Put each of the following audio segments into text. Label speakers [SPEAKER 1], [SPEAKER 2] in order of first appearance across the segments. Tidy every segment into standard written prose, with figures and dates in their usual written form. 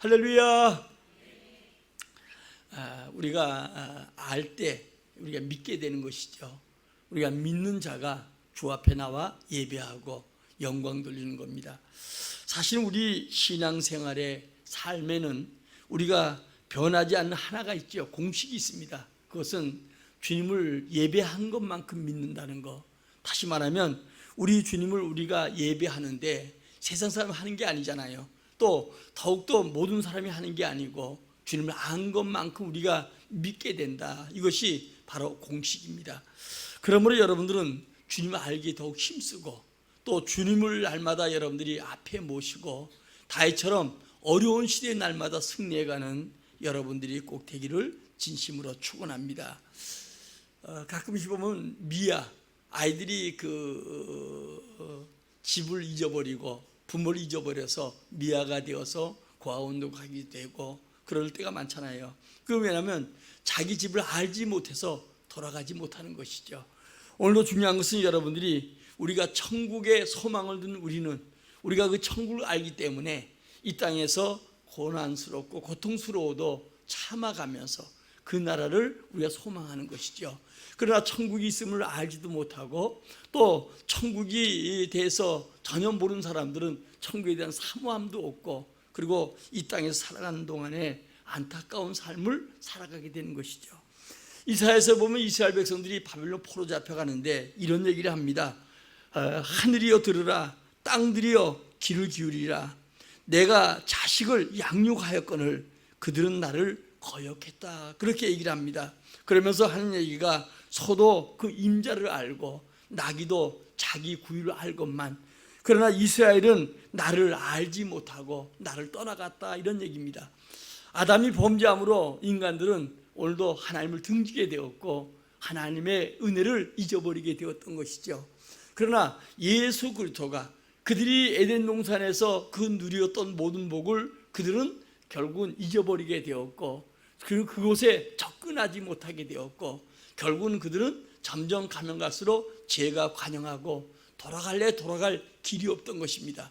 [SPEAKER 1] 할렐루야. 우리가 알 때 우리가 믿게 되는 것이죠. 우리가 믿는 자가 주 앞에 나와 예배하고 영광 돌리는 겁니다. 사실 우리 신앙생활의 삶에는 우리가 변하지 않는 하나가 있죠. 공식이 있습니다. 그것은 주님을 예배한 것만큼 믿는다는 것. 다시 말하면 우리 주님을 우리가 예배하는데 세상 사람이 하는 게 아니잖아요. 또 더욱더 모든 사람이 하는 게 아니고 주님을 안 것만큼 우리가 믿게 된다. 이것이 바로 공식입니다. 그러므로 여러분들은 주님을 알기에 더욱 힘쓰고 또 주님을 날마다 여러분들이 앞에 모시고 다윗처럼 어려운 시대의 날마다 승리해가는 여러분들이 꼭 되기를 진심으로 축원합니다. 가끔씩 보면 미아 아이들이 집을 잊어버리고 부모를 잊어버려서 미아가 되어서 고아원도 가게 되고 그럴 때가 많잖아요. 왜냐하면 자기 집을 알지 못해서 돌아가지 못하는 것이죠. 오늘도 중요한 것은 여러분들이 우리가 천국의 소망을 둔 우리가 그 천국을 알기 때문에 이 땅에서 고난스럽고 고통스러워도 참아가면서 그 나라를 우리가 소망하는 것이죠. 그러나 천국이 있음을 알지도 못하고 또 천국에 대해서 전혀 모르는 사람들은 천국에 대한 사모함도 없고 그리고 이 땅에서 살아가는 동안에 안타까운 삶을 살아가게 되는 것이죠. 이사야에서 보면 이스라엘 백성들이 바벨론 포로 잡혀가는데 이런 얘기를 합니다. 하늘이여 들으라, 땅들이여 귀를 기울이라. 내가 자식을 양육하였거늘 그들은 나를 거역했다. 그렇게 얘기를 합니다. 그러면서 하는 얘기가 소도 그 임자를 알고 나귀도 자기 구유를 알건만 그러나 이스라엘은 나를 알지 못하고 나를 떠나갔다. 이런 얘기입니다. 아담이 범죄함으로 인간들은 오늘도 하나님을 등지게 되었고 하나님의 은혜를 잊어버리게 되었던 것이죠. 그러나 예수 그리스도가 그들이 에덴 동산에서 그 누렸던 모든 복을 그들은 결국은 잊어버리게 되었고 그리고 그곳에 접근하지 못하게 되었고 결국은 그들은 점점 가면 갈수록 죄가 관영하고 돌아갈 길이 없던 것입니다.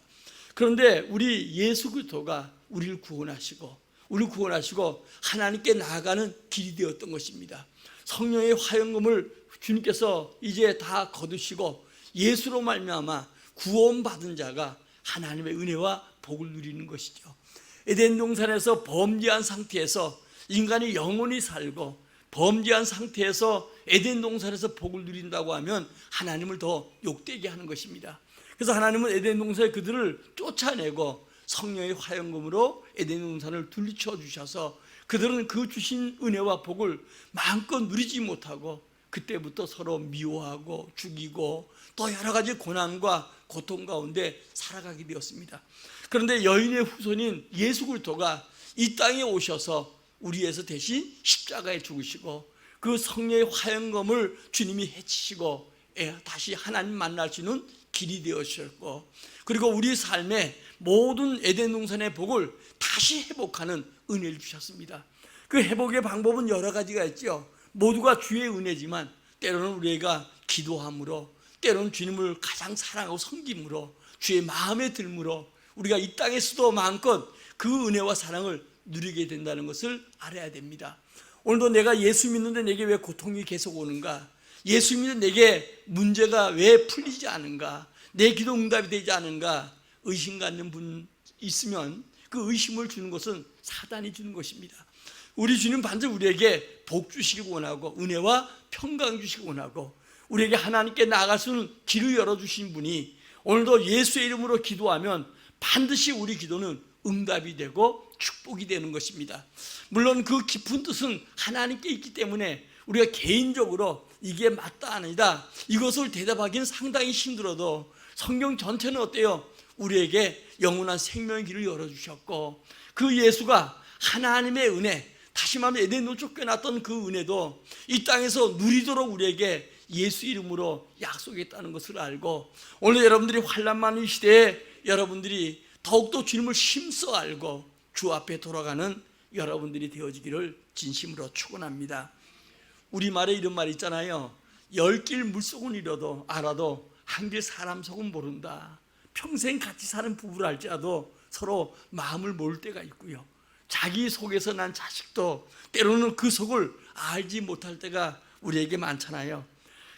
[SPEAKER 1] 그런데 우리 예수 그리스도가 우리를 구원하시고 하나님께 나아가는 길이 되었던 것입니다. 성령의 화영금을 주님께서 이제 다 거두시고 예수로 말미암아 구원받은 자가 하나님의 은혜와 복을 누리는 것이죠. 에덴 동산에서 범죄한 상태에서 인간이 영원히 살고 범죄한 상태에서 에덴 동산에서 복을 누린다고 하면 하나님을 더 욕되게 하는 것입니다. 그래서 하나님은 에덴 동산에 그들을 쫓아내고 성령의 화영금으로 에덴 동산을 둘리쳐 주셔서 그들은 그 주신 은혜와 복을 마음껏 누리지 못하고 그때부터 서로 미워하고 죽이고 또 여러 가지 고난과 고통 가운데 살아가게 되었습니다. 그런데 여인의 후손인 예수 그리스도가 이 땅에 오셔서 우리 위해서 대신 십자가에 죽으시고 그 성령의 화영검을 주님이 해치시고 다시 하나님 만날 수 있는 길이 되어주셨고 그리고 우리 삶의 모든 에덴 동산의 복을 다시 회복하는 은혜를 주셨습니다. 그 회복의 방법은 여러 가지가 있죠. 모두가 주의 은혜지만 때로는 우리가 기도함으로 때로는 주님을 가장 사랑하고 섬김으로 주의 마음에 들므로 우리가 이 땅에서도 마음껏 그 은혜와 사랑을 누리게 된다는 것을 알아야 됩니다. 오늘도 내가 예수 믿는데 내게 왜 고통이 계속 오는가? 예수 믿는데 내게 문제가 왜 풀리지 않은가? 내 기도 응답이 되지 않은가? 의심 갖는 분 있으면 그 의심을 주는 것은 사단이 주는 것입니다. 우리 주님 반드시 우리에게 복 주시기 원하고 은혜와 평강 주시기 원하고 우리에게 하나님께 나아갈 수 있는 길을 열어주신 분이 오늘도 예수의 이름으로 기도하면 반드시 우리 기도는 응답이 되고 축복이 되는 것입니다. 물론 그 깊은 뜻은 하나님께 있기 때문에 우리가 개인적으로 이게 맞다 아니다 이것을 대답하기는 상당히 힘들어도 성경 전체는 어때요? 우리에게 영원한 생명의 길을 열어주셨고 그 예수가 하나님의 은혜 다시 말하면 에덴으로 쫓겨났던 그 은혜도 이 땅에서 누리도록 우리에게 예수 이름으로 약속했다는 것을 알고 오늘 여러분들이 환난 많은 시대에 여러분들이 더욱더 주님을 힘써 알고 주 앞에 돌아가는 여러분들이 되어지기를 진심으로 축원합니다. 우리말에 이런 말이 있잖아요. 10길 물속은 잃어도 알아도 한 길 사람 속은 모른다. 평생 같이 사는 부부를 할지라도 서로 마음을 모을 때가 있고요. 자기 속에서 난 자식도 때로는 그 속을 알지 못할 때가 우리에게 많잖아요.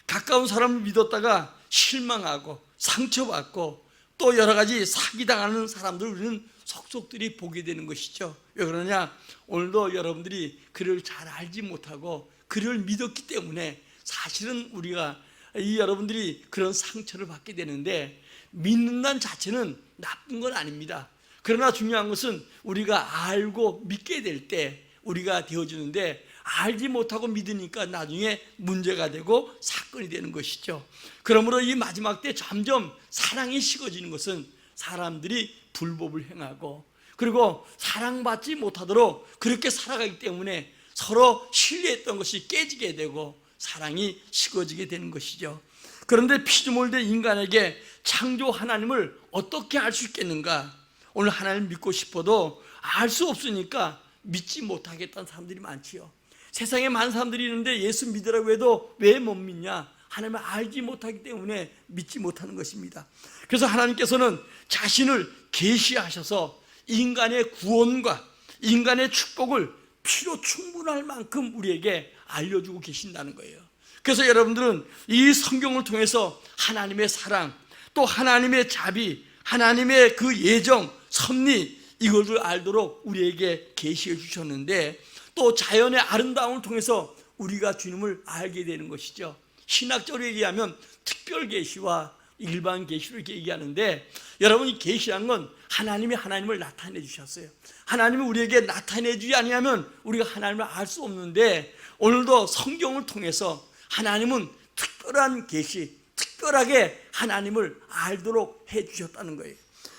[SPEAKER 1] 가까운 사람을 믿었다가 실망하고 상처받고 또 여러 가지 사기당하는 사람들 우리는 속속들이 보게 되는 것이죠. 왜 그러냐? 오늘도 여러분들이 그를 잘 알지 못하고 그를 믿었기 때문에 사실은 우리가 여러분들이 그런 상처를 받게 되는데, 믿는다는 자체는 나쁜 건 아닙니다. 그러나 중요한 것은 우리가 알고 믿게 될 때 우리가 되어주는데, 알지 못하고 믿으니까 나중에 문제가 되고 사건이 되는 것이죠. 그러므로 이 마지막 때 점점 사랑이 식어지는 것은 사람들이 불법을 행하고 그리고 사랑받지 못하도록 그렇게 살아가기 때문에 서로 신뢰했던 것이 깨지게 되고 사랑이 식어지게 되는 것이죠. 그런데 피조물 된 인간에게 창조 하나님을 어떻게 알 수 있겠는가? 오늘 하나님 믿고 싶어도 알 수 없으니까 믿지 못하겠다는 사람들이 많지요. 세상에 많은 사람들이 있는데 예수 믿으라고 해도 왜 못 믿냐? 하나님을 알지 못하기 때문에 믿지 못하는 것입니다. 그래서 하나님께서는 자신을 계시하셔서 인간의 구원과 인간의 축복을 필요 충분할 만큼 우리에게 알려주고 계신다는 거예요. 그래서 여러분들은 이 성경을 통해서 하나님의 사랑, 또 하나님의 자비, 하나님의 그 예정, 섭리, 이것을 알도록 우리에게 계시해 주셨는데, 또 자연의 아름다움을 통해서 우리가 주님을 알게 되는 것이죠. 신학적으로 얘기하면 특별 계시와 일반 계시로 이렇게 얘기하는데, 여러분 이 계시란 건 하나님이 하나님을 나타내 주셨어요. 하나님이 우리에게 나타내 주지 아니하면 우리가 하나님을 알 수 없는데, 오늘도 성경을 통해서 하나님은 특별한 계시, 특별하게 하나님을 알도록 해 주셨다는 거예요.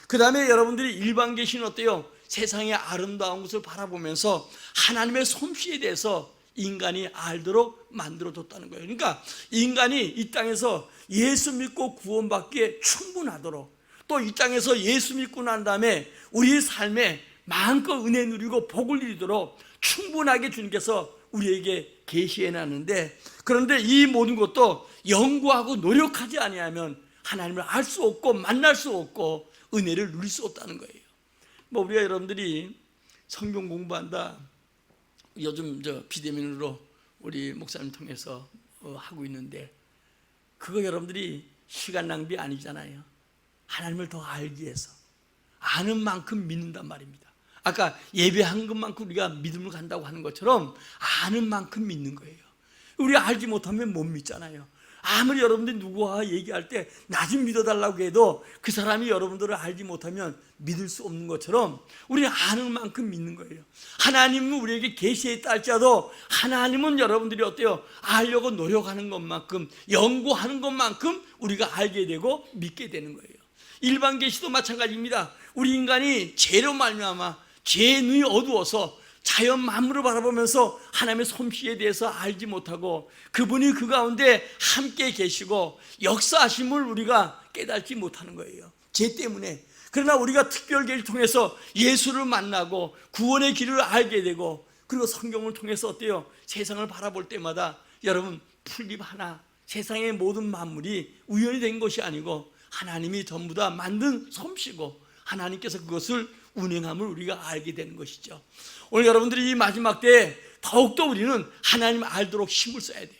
[SPEAKER 1] 그 다음에 여러분들이 일반 계시는 어때요? 세상의 아름다운 것을 바라보면서 하나님의 솜씨에 대해서 인간이 알도록 만들어뒀다는 거예요. 그러니까 인간이 이 땅에서 예수 믿고 구원받기에 충분하도록, 또 이 땅에서 예수 믿고 난 다음에 우리 삶에 마음껏 은혜 누리고 복을 누리도록 충분하게 주님께서 우리에게 계시해 놨는데, 그런데 이 모든 것도 연구하고 노력하지 아니하면 하나님을 알 수 없고 만날 수 없고 은혜를 누릴 수 없다는 거예요. 우리가 여러분들이 성경 공부한다, 요즘 비대면으로 우리 목사님 통해서 하고 있는데, 그거 여러분들이 시간 낭비 아니잖아요. 하나님을 더 알기 위해서 아는 만큼 믿는단 말입니다. 아까 예배한 것만큼 우리가 믿음을 간다고 하는 것처럼 아는 만큼 믿는 거예요. 우리가 알지 못하면 못 믿잖아요. 아무리 여러분들이 누구와 얘기할 때 나 좀 믿어달라고 해도 그 사람이 여러분들을 알지 못하면 믿을 수 없는 것처럼 우리는 아는 만큼 믿는 거예요. 하나님은 우리에게 계시했다 할지라도 하나님은 여러분들이 어때요? 알려고 노력하는 것만큼, 연구하는 것만큼 우리가 알게 되고 믿게 되는 거예요. 일반 계시도 마찬가지입니다. 우리 인간이 죄로 말미암아 죄의 눈이 어두워서 자연 만물을 바라보면서 하나님의 솜씨에 대해서 알지 못하고 그분이 그 가운데 함께 계시고 역사하심을 우리가 깨닫지 못하는 거예요. 죄 때문에. 그러나 우리가 특별계를 통해서 예수를 만나고 구원의 길을 알게 되고, 그리고 성경을 통해서 어때요? 세상을 바라볼 때마다 여러분 풀잎 하나, 세상의 모든 만물이 우연히 된 것이 아니고 하나님이 전부 다 만든 솜씨고 하나님께서 그것을 운행함을 우리가 알게 되는 것이죠. 오늘 여러분들이 이 마지막 때에 더욱더 우리는 하나님 알도록 힘을 써야 돼요.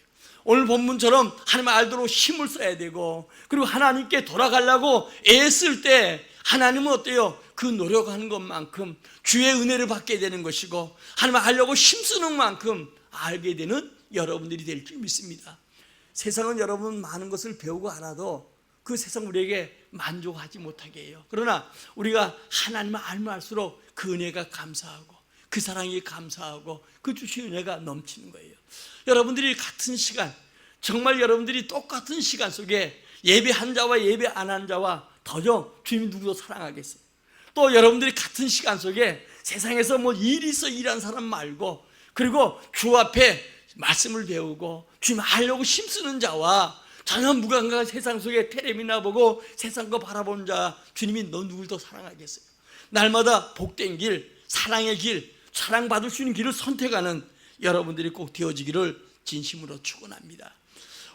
[SPEAKER 1] 오늘 본문처럼 하나님 알도록 힘을 써야 되고, 그리고 하나님께 돌아가려고 애쓸 때 하나님은 어때요? 그 노력하는 것만큼 주의 은혜를 받게 되는 것이고, 하나님 알려고 힘쓰는 만큼 알게 되는 여러분들이 될 줄 믿습니다. 세상은 여러분 많은 것을 배우고 알아도 그 세상 우리에게 만족하지 못하게 해요. 그러나 우리가 하나님을 알면 알수록 그 은혜가 감사하고 그 사랑이 감사하고 그 주신 은혜가 넘치는 거예요. 여러분들이 같은 시간, 정말 여러분들이 똑같은 시간 속에 예배한 자와 예배 안 한 자와 더정 주님이 누구도 사랑하겠어요. 또 여러분들이 같은 시간 속에 세상에서 일이 있어 일하는 사람 말고, 그리고 주 앞에 말씀을 배우고 주님 알려고 힘쓰는 자와 전혀 무감각한 세상 속에 텔레비나 보고 세상 거 바라보는 자, 주님이 너 누굴 더 사랑하겠어요? 날마다 복된 길, 사랑의 길, 사랑받을 수 있는 길을 선택하는 여러분들이 꼭 되어지기를 진심으로 축원합니다.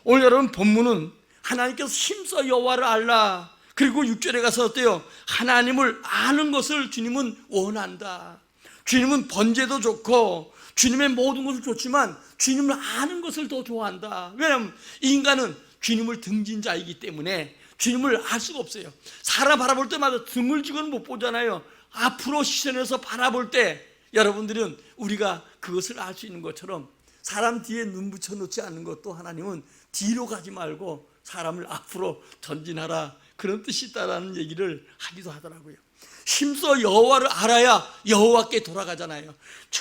[SPEAKER 1] 오늘 여러분 본문은 하나님께서 힘써 여호와를 알라, 그리고 6절에 가서 어때요? 하나님을 아는 것을 주님은 원한다. 주님은 번제도 좋고 주님의 모든 것을 좋지만 주님을 아는 것을 더 좋아한다. 왜냐하면 인간은 주님을 등진 자이기 때문에 주님을 알 수가 없어요. 사람 바라볼 때마다 등을 지고는 못 보잖아요. 앞으로 시선에서 바라볼 때 여러분들은 우리가 그것을 알 수 있는 것처럼 사람 뒤에 눈 붙여놓지 않는 것도 하나님은 뒤로 가지 말고 사람을 앞으로 전진하라, 그런 뜻이 있다라는 얘기를 하기도 하더라고요. 힘써 여호와를 알아야 여호와께 돌아가잖아요.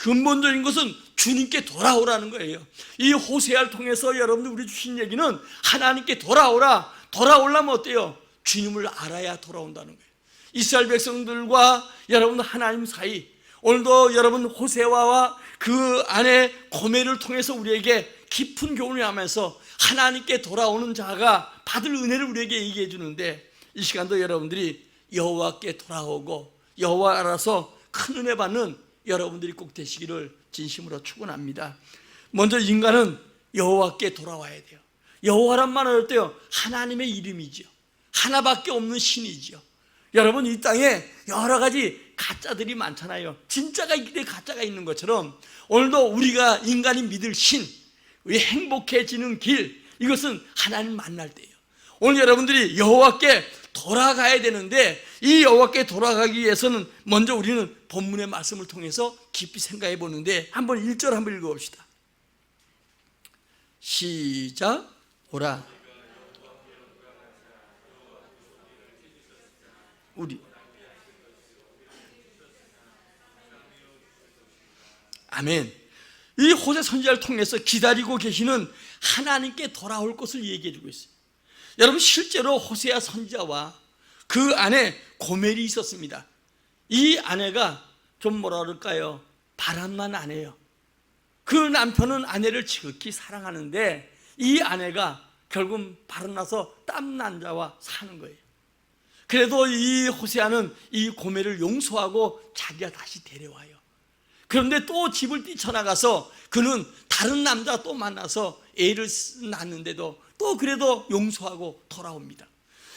[SPEAKER 1] 근본적인 것은 주님께 돌아오라는 거예요. 이 호세아를 통해서 여러분들 우리 주신 얘기는 하나님께 돌아오라. 돌아오려면 어때요? 주님을 알아야 돌아온다는 거예요. 이스라엘 백성들과 여러분 하나님 사이, 오늘도 여러분 호세아와 그 안에 고멜을 통해서 우리에게 깊은 교훈을 하면서 하나님께 돌아오는 자가 받을 은혜를 우리에게 얘기해 주는데, 이 시간도 여러분들이 여호와께 돌아오고 여호와 알아서 큰 은혜 받는 여러분들이 꼭 되시기를 진심으로 축원합니다. 먼저 인간은 여호와께 돌아와야 돼요. 여호와란 말은 어때요? 하나님의 이름이죠. 하나밖에 없는 신이죠. 여러분, 이 땅에 여러 가지 가짜들이 많잖아요. 진짜가 있기에 가짜가 있는 것처럼 오늘도 우리가 인간이 믿을 신, 우리 행복해지는 길, 이것은 하나님 만날 때예요. 오늘 여러분들이 여호와께 돌아가야 되는데, 이 여호와께 돌아가기 위해서는 먼저 우리는 본문의 말씀을 통해서 깊이 생각해 보는데, 한번 1절 한번 읽어봅시다. 시작. 오라. 우리. 아멘. 이 호세 선지자를 통해서 기다리고 계시는 하나님께 돌아올 것을 얘기해 주고 있어요. 여러분, 실제로 호세아 선지자와 그 안에 고멜이 있었습니다. 이 아내가 좀 뭐라 그럴까요? 바람난 아내예요. 그 남편은 아내를 지극히 사랑하는데 이 아내가 결국 바람나서 땀난 자와 사는 거예요. 그래도 이 호세아는 이 고멜을 용서하고 자기가 다시 데려와요. 그런데 또 집을 뛰쳐나가서 그는 다른 남자 또 만나서 애를 낳는데도 또 그래도 용서하고 돌아옵니다.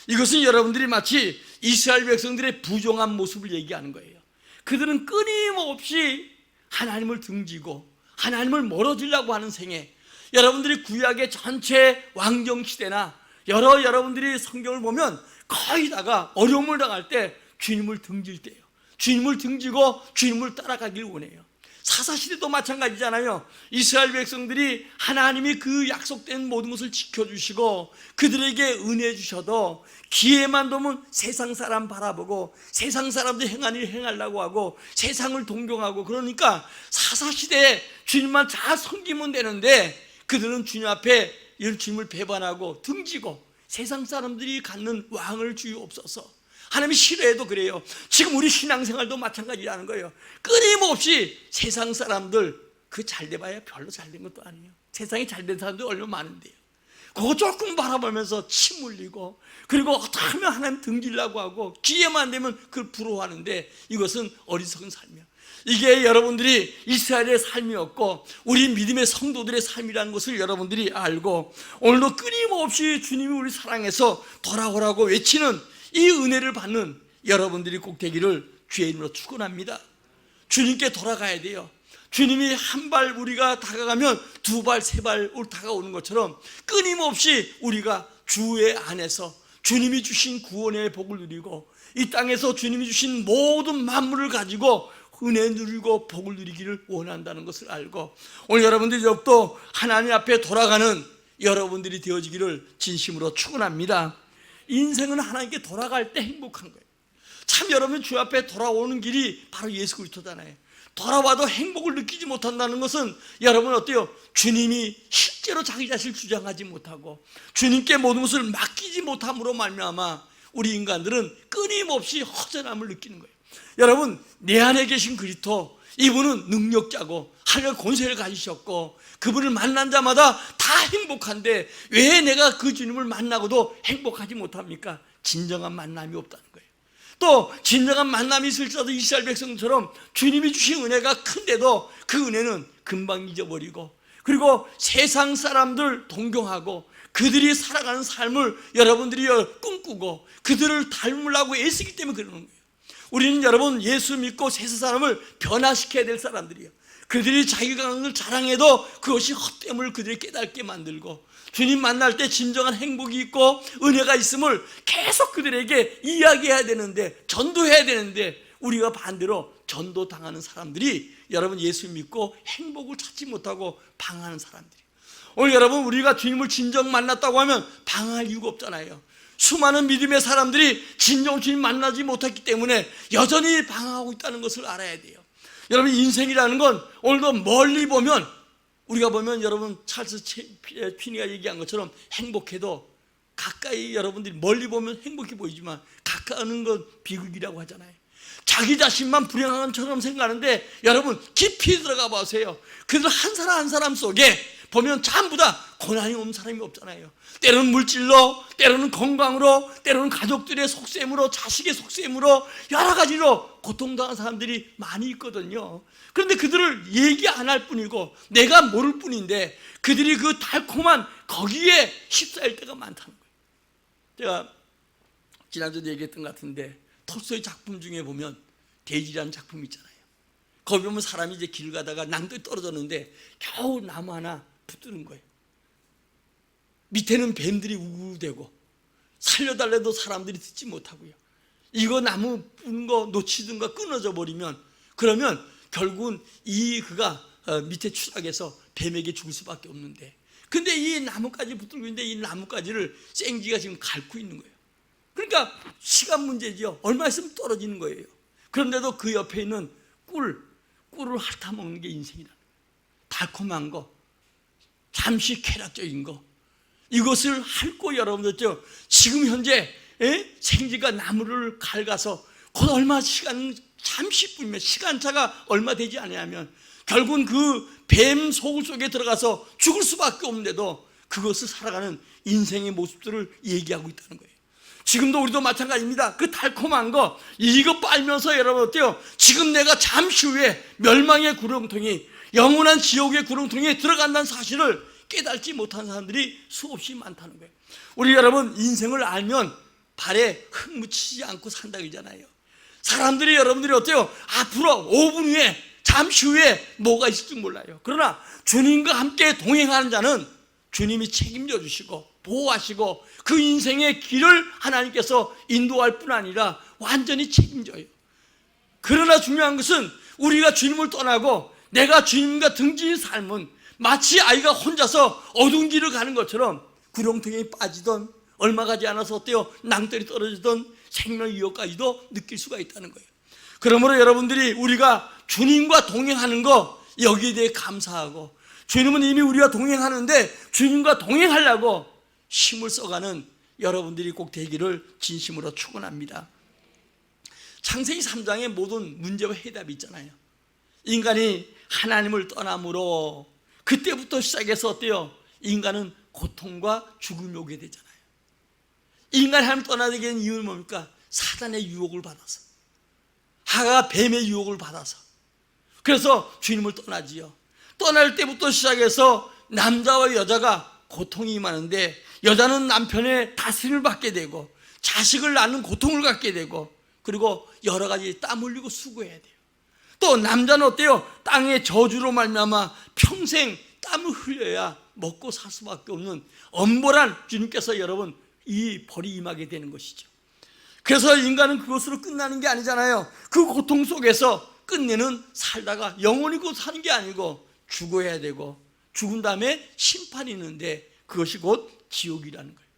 [SPEAKER 1] 이것은 여러분들이 마치 이스라엘 백성들의 부정한 모습을 얘기하는 거예요. 그들은 끊임없이 하나님을 등지고 하나님을 멀어지려고 하는 생애, 여러분들이 구약의 전체 왕정시대나 여러분들이 성경을 보면 거의 다가 어려움을 당할 때 주님을 등질 때예요. 주님을 등지고 주님을 따라가길 원해요. 사사시대도 마찬가지잖아요. 이스라엘 백성들이 하나님이 그 약속된 모든 것을 지켜주시고 그들에게 은혜 주셔도 기회만 되면 세상 사람 바라보고 세상 사람들 행한 일 행하려고 하고 세상을 동경하고, 그러니까 사사시대에 주님만 잘 섬기면 되는데 그들은 주님 앞에 주님을 배반하고 등지고 세상 사람들이 갖는 왕을 주옵소서. 하나님이 싫어해도 그래요. 지금 우리 신앙생활도 마찬가지라는 거예요. 끊임없이 세상 사람들 그 잘돼봐야 별로 잘된 것도 아니에요. 세상에 잘된 사람들이 얼마나 많은데요. 그거 조금 바라보면서 침 흘리고, 그리고 어떻게 하면 하나님 등지려고 하고 기회만 되면 그걸 부러워하는데, 이것은 어리석은 삶이에요. 이게 여러분들이 이스라엘의 삶이었고 우리 믿음의 성도들의 삶이라는 것을 여러분들이 알고, 오늘도 끊임없이 주님이 우리 사랑해서 돌아오라고 외치는 이 은혜를 받는 여러분들이 꼭 되기를 주의 이름으로 축원합니다. 주님께 돌아가야 돼요. 주님이 한 발 우리가 다가가면 두 발, 세 발 다가오는 것처럼 끊임없이 우리가 주의 안에서 주님이 주신 구원의 복을 누리고 이 땅에서 주님이 주신 모든 만물을 가지고 은혜 누리고 복을 누리기를 원한다는 것을 알고, 오늘 여러분들이 더욱더 하나님 앞에 돌아가는 여러분들이 되어지기를 진심으로 축원합니다. 인생은 하나님께 돌아갈 때 행복한 거예요. 참, 여러분 주 앞에 돌아오는 길이 바로 예수 그리스도잖아요. 돌아와도 행복을 느끼지 못한다는 것은 여러분 어때요? 주님이 실제로 자기 자신을 주장하지 못하고 주님께 모든 것을 맡기지 못함으로 말미암아 우리 인간들은 끊임없이 허전함을 느끼는 거예요. 여러분, 내 안에 계신 그리스도, 이분은 능력자고 하늘의 권세를 가지셨고 그분을 만난 자마다 다 행복한데 왜 내가 그 주님을 만나고도 행복하지 못합니까? 진정한 만남이 없다는 거예요. 또 진정한 만남이 있을지라도 이스라엘 백성처럼 주님이 주신 은혜가 큰데도 그 은혜는 금방 잊어버리고, 그리고 세상 사람들 동경하고 그들이 살아가는 삶을 여러분들이 꿈꾸고 그들을 닮으려고 애쓰기 때문에 그러는 거예요. 우리는 여러분 예수 믿고 세상 사람을 변화시켜야 될 사람들이에요. 그들이 자기가 하는 걸 자랑해도 그것이 헛됨을 그들이 깨닫게 만들고, 주님 만날 때 진정한 행복이 있고 은혜가 있음을 계속 그들에게 이야기해야 되는데, 전도해야 되는데, 우리가 반대로 전도당하는 사람들이 여러분 예수 믿고 행복을 찾지 못하고 방황하는 사람들이에요. 오늘 여러분 우리가 주님을 진정 만났다고 하면 방황할 이유가 없잖아요. 수많은 믿음의 사람들이 진정 주님 만나지 못했기 때문에 여전히 방황하고 있다는 것을 알아야 돼요. 여러분 인생이라는 건 오늘도 멀리 보면, 우리가 보면 여러분 찰스 피니가 얘기한 것처럼 행복해도 가까이, 여러분들이 멀리 보면 행복해 보이지만 가까이는 건 비극이라고 하잖아요. 자기 자신만 불행한 것처럼 생각하는데 여러분 깊이 들어가 보세요. 그들 한 사람 한 사람 속에 보면 전부 다 고난이 없는 사람이 없잖아요. 때로는 물질로, 때로는 건강으로, 때로는 가족들의 속셈으로, 자식의 속셈으로, 여러 가지로 고통당한 사람들이 많이 있거든요. 그런데 그들을 얘기 안 할 뿐이고 내가 모를 뿐인데 그들이 그 달콤한 거기에 휩싸일 때가 많다는 거예요. 제가 지난주도 얘기했던 것 같은데 톨스토이 작품 중에 보면 대지라는 작품이 있잖아요. 거기 보면 사람이 이제 길 가다가 낭떠러지 떨어졌는데 겨우 나무 하나 붙드는 거예요. 밑에는 뱀들이 우우대고 살려달래도 사람들이 듣지 못하고요. 이거 나무 뿌는 거 놓치든가 끊어져 버리면, 그러면 결국은 그가 밑에 추락해서 뱀에게 죽을 수밖에 없는데, 근데 이 나무까지 붙들고 있는데 이 나무까지를 생쥐가 지금 닳고 있는 거예요. 그러니까 시간 문제죠. 얼마 있으면 떨어지는 거예요. 그런데도 그 옆에 있는 꿀을 핥아먹는 게 인생이라는 거예요. 달콤한 거, 잠시 쾌락적인 거, 이것을 핥고 여러분들 지금 현재 생쥐가 나무를 갉아서 곧 얼마 시간, 잠시 뿐이면 시간차가 얼마 되지 않으면 결국은 그 뱀 소굴 속에 들어가서 죽을 수밖에 없는데도 그것을 살아가는 인생의 모습들을 얘기하고 있다는 거예요. 지금도 우리도 마찬가지입니다. 그 달콤한 거 이거 빨면서 여러분 어때요? 지금 내가 잠시 후에 멸망의 구렁텅이, 영원한 지옥의 구렁텅이에 들어간다는 사실을 깨닫지 못한 사람들이 수없이 많다는 거예요. 우리 여러분 인생을 알면 발에 흙 묻히지 않고 산다 그러잖아요. 사람들이, 여러분들이 어때요? 앞으로 5분 후에, 잠시 후에 뭐가 있을지 몰라요. 그러나 주님과 함께 동행하는 자는 주님이 책임져 주시고 보호하시고 그 인생의 길을 하나님께서 인도할 뿐 아니라 완전히 책임져요. 그러나 중요한 것은 우리가 주님을 떠나고 내가 주님과 등지인 삶은 마치 아이가 혼자서 어두운 길을 가는 것처럼 구렁텅이에 빠지던, 얼마 가지 않아서 어때요? 낭떠러지 떨어지던 생명 위협까지도 느낄 수가 있다는 거예요. 그러므로 여러분들이 우리가 주님과 동행하는 거, 여기에 대해 감사하고, 주님은 이미 우리와 동행하는데 주님과 동행하려고 힘을 써가는 여러분들이 꼭 되기를 진심으로 축원합니다. 창세기 3장의 모든 문제와 해답이 있잖아요. 인간이 하나님을 떠남으로 그때부터 시작해서 어때요? 인간은 고통과 죽음이 오게 되잖아요. 인간이 하나님을 떠나게 된 이유는 뭡니까? 사단의 유혹을 받아서, 하가 뱀의 유혹을 받아서, 그래서 주님을 떠나지요. 떠날 때부터 시작해서 남자와 여자가 고통이 임하는데, 여자는 남편의 다스림을 받게 되고 자식을 낳는 고통을 갖게 되고, 그리고 여러 가지 땀 흘리고 수고해야 돼요. 또 남자는 어때요? 땅의 저주로 말미암아 평생 땀을 흘려야 먹고 살 수밖에 없는 엄벌한, 주님께서 여러분 이 벌이 임하게 되는 것이죠. 그래서 인간은 그것으로 끝나는 게 아니잖아요. 그 고통 속에서 끝내는 살다가 영원히 곧 사는 게 아니고 죽어야 되고, 죽은 다음에 심판이 있는데 그것이 곧 지옥이라는 거예요.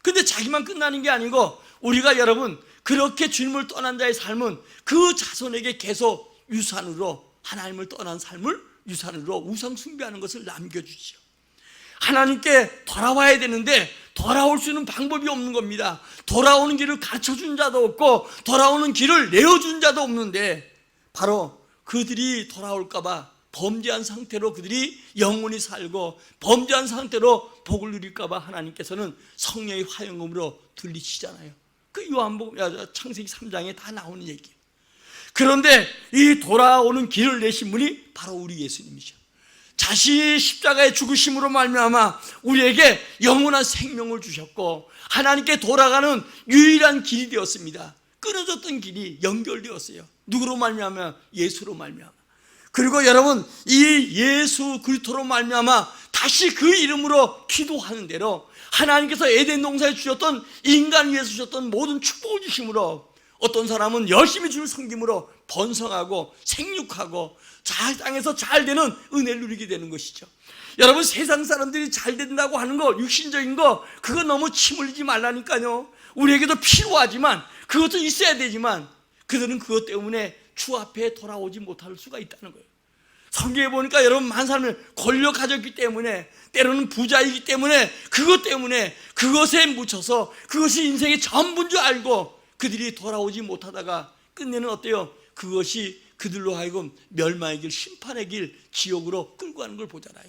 [SPEAKER 1] 근데 자기만 끝나는 게 아니고 우리가 여러분 그렇게 주님을 떠난 자의 삶은 그 자손에게 계속 유산으로, 하나님을 떠난 삶을 유산으로 우상 숭배하는 것을 남겨주죠. 하나님께 돌아와야 되는데 돌아올 수 있는 방법이 없는 겁니다. 돌아오는 길을 가르쳐준 자도 없고 돌아오는 길을 내어준 자도 없는데, 바로 그들이 돌아올까 봐 범죄한 상태로 그들이 영원히 살고 범죄한 상태로 복을 누릴까 봐 하나님께서는 성령의 화영음으로 들리시잖아요. 그 요한복음, 창세기 3장에 다 나오는 얘기예요. 그런데 이 돌아오는 길을 내신 분이 바로 우리 예수님이죠. 자신이 십자가의 죽으심으로 말미암아 우리에게 영원한 생명을 주셨고 하나님께 돌아가는 유일한 길이 되었습니다. 끊어졌던 길이 연결되었어요. 누구로 말미암아? 예수로 말미암아. 그리고 여러분, 이 예수 그리스도로 말미암아 다시 그 이름으로 기도하는 대로 하나님께서 에덴 동산에 주셨던, 인간을 위해서 주셨던 모든 축복을 주심으로 어떤 사람은 열심히 주를 섬김으로 번성하고 생육하고 땅에서 잘 되는 은혜를 누리게 되는 것이죠. 여러분, 세상 사람들이 잘 된다고 하는 거, 육신적인 거, 그거 너무 침 흘리지 말라니까요. 우리에게도 필요하지만, 그것도 있어야 되지만 그들은 그것 때문에 주 앞에 돌아오지 못할 수가 있다는 거예요. 성경에 보니까 여러분, 많은 사람이 권력 가졌기 때문에, 때로는 부자이기 때문에, 그것 때문에 그것에 묻혀서 그것이 인생의 전부인 줄 알고 그들이 돌아오지 못하다가 끝내는 어때요? 그것이 그들로 하여금 멸망의 길, 심판의 길, 지옥으로 끌고 가는 걸 보잖아요.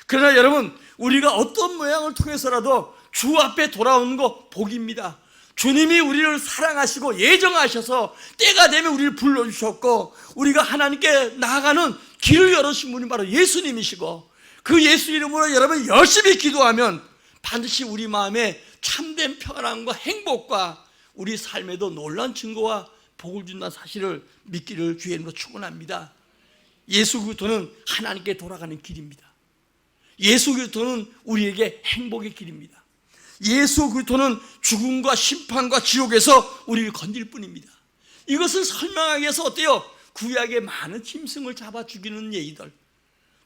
[SPEAKER 1] 그러나 여러분, 우리가 어떤 모양을 통해서라도 주 앞에 돌아오는 거 복입니다. 주님이 우리를 사랑하시고 예정하셔서 때가 되면 우리를 불러주셨고, 우리가 하나님께 나아가는 길을 열어주신 분이 바로 예수님이시고, 그 예수 이름으로 여러분 열심히 기도하면 반드시 우리 마음에 참된 평안과 행복과 우리 삶에도 놀라운 증거와 복을 준다는 사실을 믿기를 주의 이름으로 축원합니다. 예수 그리스도는 하나님께 돌아가는 길입니다. 예수 그리스도는 우리에게 행복의 길입니다. 예수 그리스도는 죽음과 심판과 지옥에서 우리를 건질 뿐입니다. 이것을 설명하기 위해서 어때요? 구약의 많은 짐승을 잡아 죽이는 예의들,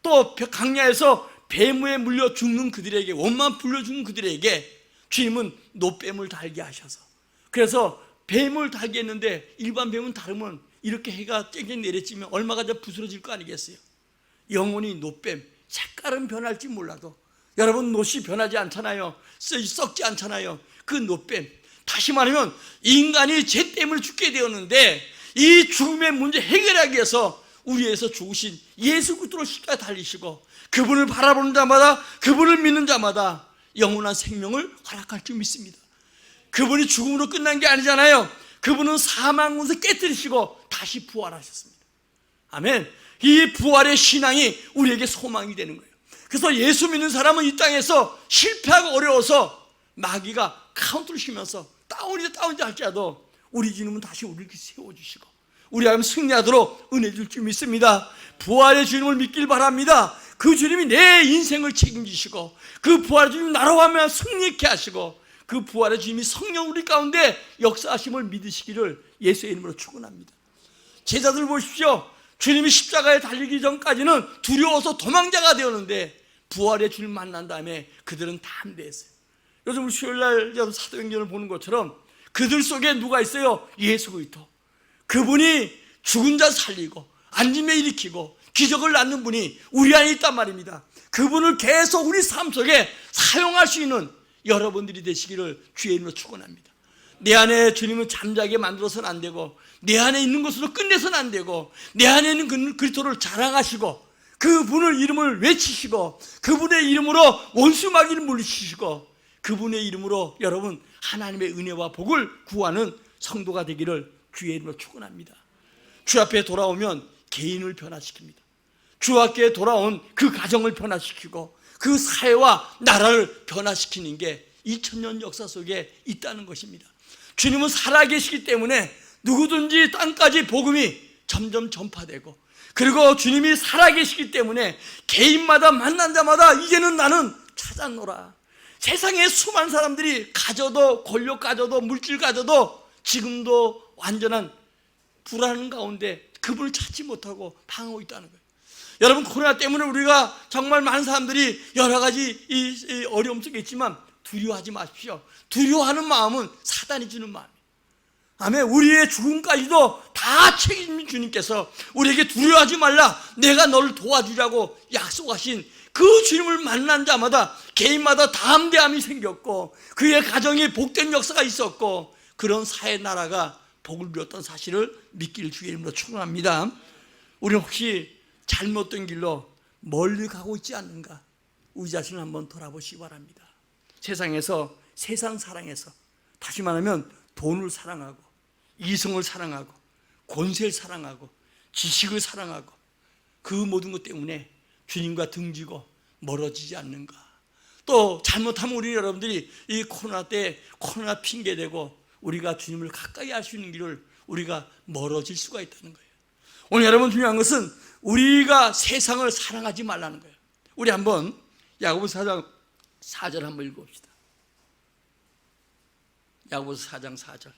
[SPEAKER 1] 또 강야에서 뱀에 물려 죽는 그들에게, 원만 불려 죽는 그들에게 주님은 노뱀을 달게 하셔서, 그래서 뱀을 달게 했는데 일반 뱀은 다르면 이렇게 해가 쨍쨍 내려지면 얼마가 더 부스러질 거 아니겠어요? 영원히 노뱀, 색깔은 변할지 몰라도 여러분, 노시 변하지 않잖아요. 썩지 않잖아요. 그 노뱀, 다시 말하면 인간이 죄 때문에 죽게 되었는데 이 죽음의 문제 해결하기 위해서 우리에서 죽으신 예수 그리스도를 십자가에 달리시고, 그분을 바라보는 자마다, 그분을 믿는 자마다 영원한 생명을 허락할 줄 믿습니다. 그분이 죽음으로 끝난 게 아니잖아요. 그분은 사망 문서 깨뜨리시고 다시 부활하셨습니다. 아멘. 이 부활의 신앙이 우리에게 소망이 되는 거예요. 그래서 예수 믿는 사람은 이 땅에서 실패하고 어려워서 마귀가 카운트를 치면서 다운이다 할지라도 우리 주님은 다시 우리를 세워주시고 우리 하나님 승리하도록 은혜 줄 줄 믿습니다. 부활의 주님을 믿길 바랍니다. 그 주님이 내 인생을 책임지시고, 그 부활의 주님이 나로 하면 승리케 하시고, 그 부활의 주님이 성령 우리 가운데 역사하심을 믿으시기를 예수의 이름으로 축원합니다. 제자들 보십시오. 주님이 십자가에 달리기 전까지는 두려워서 도망자가 되었는데 부활의 주님 만난 다음에 그들은 담대했어요. 요즘 수요일날 사도행전을 보는 것처럼 그들 속에 누가 있어요? 예수 그리스도. 그분이 죽은 자 살리고 안짐에 일으키고 기적을 낳는 분이 우리 안에 있단 말입니다. 그분을 계속 우리 삶 속에 사용할 수 있는 여러분들이 되시기를 주의 이름으로 축원합니다. 내 안에 주님은 잠자게 만들어서는 안 되고, 내 안에 있는 것으로 끝내서는 안 되고, 내 안에 있는 그리스도를 자랑하시고, 그분을 이름을 외치시고, 그분의 이름으로 원수마귀를 물리치시고, 그분의 이름으로 여러분 하나님의 은혜와 복을 구하는 성도가 되기를 주의 이름으로 축원합니다. 주 앞에 돌아오면 개인을 변화시킵니다. 주 앞에 돌아온 그 가정을 변화시키고 그 사회와 나라를 변화시키는 게 2000년 역사 속에 있다는 것입니다. 주님은 살아계시기 때문에 누구든지 땅까지 복음이 점점 전파되고, 그리고 주님이 살아계시기 때문에 개인마다 만난 자마다 이제는 나는 찾았노라. 세상에 수많은 사람들이 가져도, 권력 가져도, 물질 가져도 지금도 완전한 불안 가운데 그분을 찾지 못하고 방황하고 있다는 거예요. 여러분, 코로나 때문에 우리가 정말 많은 사람들이 여러 가지 이 어려움 속에 있지만 두려워하지 마십시오. 두려워하는 마음은 사단이 주는 마음이에요. 아멘. 우리의 죽음까지도 다 책임진 주님께서 우리에게 두려워하지 말라, 내가 너를 도와주라고 약속하신 그 주님을 만난 자마다 개인마다 담대함이 생겼고, 그의 가정에 복된 역사가 있었고, 그런 사회 나라가 복을 누렸던 사실을 믿기를 주의 이름으로 축원합니다. 우리는 혹시 잘못된 길로 멀리 가고 있지 않는가, 우리 자신을 한번 돌아보시기 바랍니다. 세상에서, 세상 사랑해서, 다시 말하면 돈을 사랑하고 이성을 사랑하고 권세를 사랑하고 지식을 사랑하고 그 모든 것 때문에 주님과 등지고 멀어지지 않는가. 또 잘못하면 우리 여러분들이 이 코로나 때 코로나 핑계대고 우리가 주님을 가까이 할 수 있는 길을 우리가 멀어질 수가 있다는 거예요. 오늘 여러분 중요한 것은 우리가 세상을 사랑하지 말라는 거예요. 우리 한번 야고보서 4장 4절 한번 읽어봅시다. 야고보서 4장 4절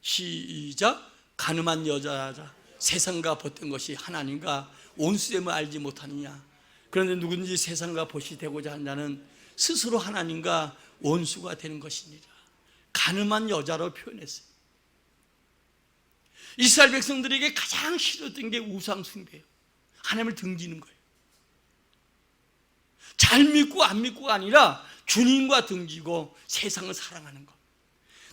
[SPEAKER 1] 시작. 가늠한 여자라 세상과 벗된 것이 하나님과 원수됨을 알지 못하느냐. 그런데 누구든지 세상과 벗이 되고자 하는 자는 스스로 하나님과 원수가 되는 것이니라. 가늠한 여자로 표현했어요. 이스라엘 백성들에게 가장 싫었던 게 우상 숭배예요. 하나님을 등지는 거예요. 잘 믿고 안 믿고가 아니라 주님과 등지고 세상을 사랑하는 것.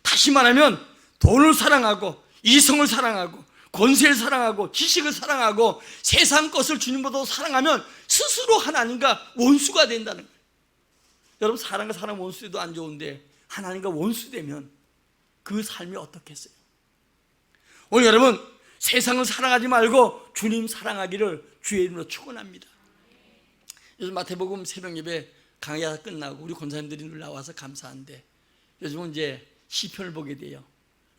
[SPEAKER 1] 다시 말하면 돈을 사랑하고 이성을 사랑하고 권세를 사랑하고 지식을 사랑하고 세상 것을 주님보다 사랑하면 스스로 하나님과 원수가 된다는 거예요. 여러분, 사람과 사람 원수돼도 안 좋은데 하나님과 원수되면 그 삶이 어떻겠어요? 오늘 여러분, 세상을 사랑하지 말고 주님 사랑하기를 주의 이름으로 축원합니다. 요즘 마태복음 새벽 예배 강의가 끝나고 우리 권사님들이 늘 나와서 감사한데 요즘은 이제 시편을 보게 돼요.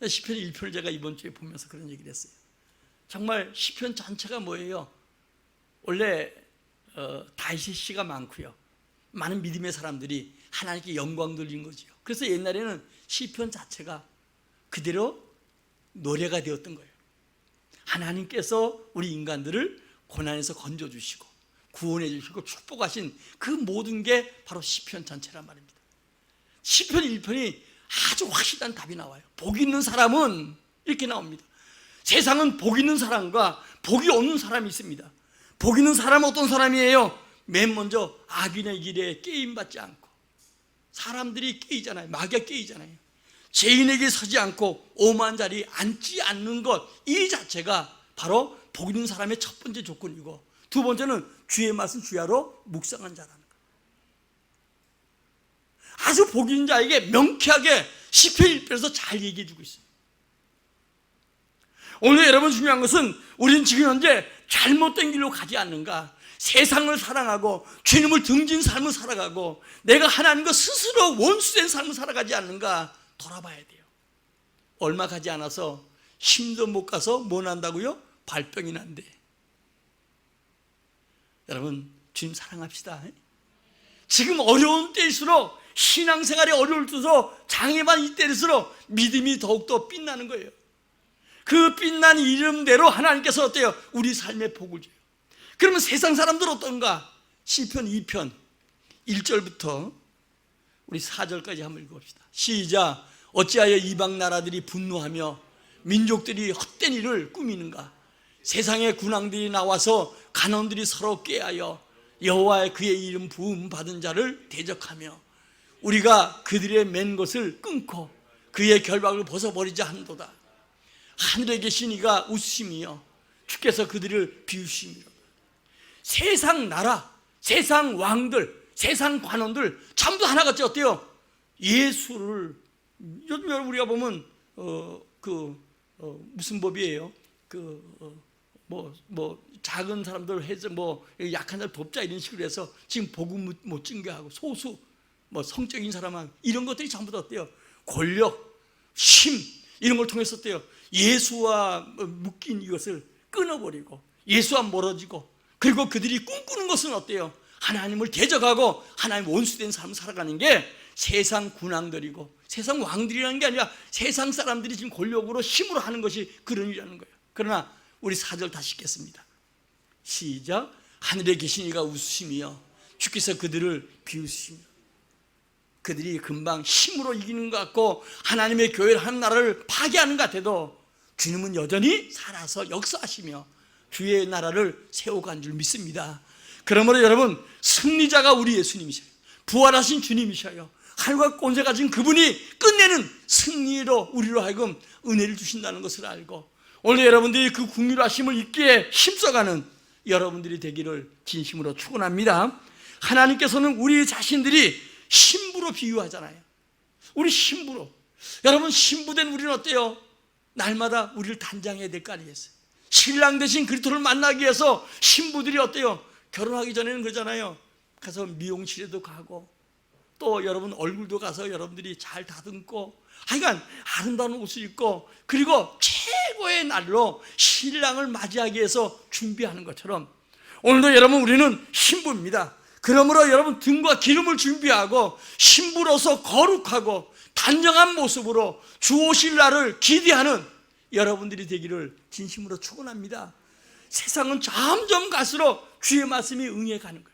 [SPEAKER 1] 시편 1편을 제가 이번 주에 보면서 그런 얘기를 했어요. 정말 시편 전체가 뭐예요? 원래 다윗의 시가 많고요, 많은 믿음의 사람들이 하나님께 영광 돌린 거죠. 그래서 옛날에는 시편 자체가 그대로 노래가 되었던 거예요. 하나님께서 우리 인간들을 고난에서 건져주시고 구원해 주시고 축복하신 그 모든 게 바로 시편 전체란 말입니다. 시편 1편이 아주 확실한 답이 나와요. 복 있는 사람은 이렇게 나옵니다. 세상은 복 있는 사람과 복이 없는 사람이 있습니다. 복 있는 사람은 어떤 사람이에요? 맨 먼저 악인의 길에 깨임받지 않고, 사람들이 깨이잖아요. 마귀가 깨이잖아요. 죄인에게 서지 않고 오만한 자리에 앉지 않는 것, 이 자체가 바로 복 있는 사람의 첫 번째 조건이고, 두 번째는 주의 말씀 주야로 묵상한 자라는 거예요. 아주 복 있는 자에게 명쾌하게 시편 1편에서 잘 얘기해 주고 있어요. 오늘 여러분 중요한 것은 우리는 지금 현재 잘못된 길로 가지 않는가, 세상을 사랑하고 주님을 등진 삶을 살아가고 내가 하나님과 스스로 원수된 삶을 살아가지 않는가 돌아봐야 돼요. 얼마 가지 않아서 힘도 못 가서 뭐 난다고요? 발병이 난대. 여러분, 주님 사랑합시다. 지금 어려운 때일수록, 신앙생활이 어려울 때일수록, 장애만 이때일수록 믿음이 더욱더 빛나는 거예요. 그 빛난 이름대로 하나님께서 어때요? 우리 삶에 복을 줘요. 그러면 세상 사람들 어떤가? 시편 2편 1절부터 우리 4절까지 한번 읽어봅시다. 시작. 어찌하여 이방 나라들이 분노하며 민족들이 헛된 일을 꾸미는가? 세상의 군왕들이 나와서 간원들이 서로 꾀하여 여호와의 그의 이름 부음 받은 자를 대적하며 우리가 그들의 맨 것을 끊고 그의 결박을 벗어버리자 한도다. 하늘에 계신 이가 웃으시며 주께서 그들을 비우심이라. 세상 나라, 세상 왕들, 세상 관원들 전부 하나같이 어때요? 예수를, 요즘 우리가 보면 무슨 법이에요? 작은 사람들 해서 약한 사람 돕자 이런 식으로 해서 지금 복음 못 증거하고 소수 성적인 사람만 이런 것들이 전부 다 어때요? 권력, 힘 이런 걸 통해서 어때요? 예수와 묶인 이것을 끊어버리고 예수와 멀어지고, 그리고 그들이 꿈꾸는 것은 어때요? 하나님을 대적하고 하나님 원수된 삶을 살아가는 게 세상 군왕들이고, 세상 왕들이라는 게 아니라 세상 사람들이 지금 권력으로 힘으로 하는 것이 그런 일이라는 거예요. 그러나 우리 4절 다시 읽겠습니다. 시작. 하늘에 계신 이가 웃으시며 주께서 그들을 비우시며. 그들이 금방 힘으로 이기는 것 같고 하나님의 교회를 한 나라를 파괴하는 것 같아도 주님은 여전히 살아서 역사하시며 주의 나라를 세워간 줄 믿습니다. 그러므로 여러분, 승리자가 우리 예수님이셔요. 부활하신 주님이셔요. 하늘과 권세 가진 그분이 끝내는 승리로 우리로 하여금 은혜를 주신다는 것을 알고 오늘 여러분들이 그 긍휼하심을 잊기에 힘써가는 여러분들이 되기를 진심으로 축원합니다. 하나님께서는 우리 자신들이 신부로 비유하잖아요. 우리 신부로. 여러분, 신부된 우리는 어때요? 날마다 우리를 단장해야 될 거 아니겠어요? 신랑 대신 그리스도를 만나기 위해서 신부들이 어때요? 결혼하기 전에는 그러잖아요. 가서 미용실에도 가고 또 여러분 얼굴도 가서 여러분들이 잘 다듬고 하여간 아름다운 옷을 입고 그리고 최고의 날로 신랑을 맞이하기 위해서 준비하는 것처럼 오늘도 여러분 우리는 신부입니다. 그러므로 여러분 등과 기름을 준비하고 신부로서 거룩하고 단정한 모습으로 주 오실 날을 기대하는 여러분들이 되기를 진심으로 축원합니다. 세상은 점점 갈수록 주의 말씀이 응해가는 거예요.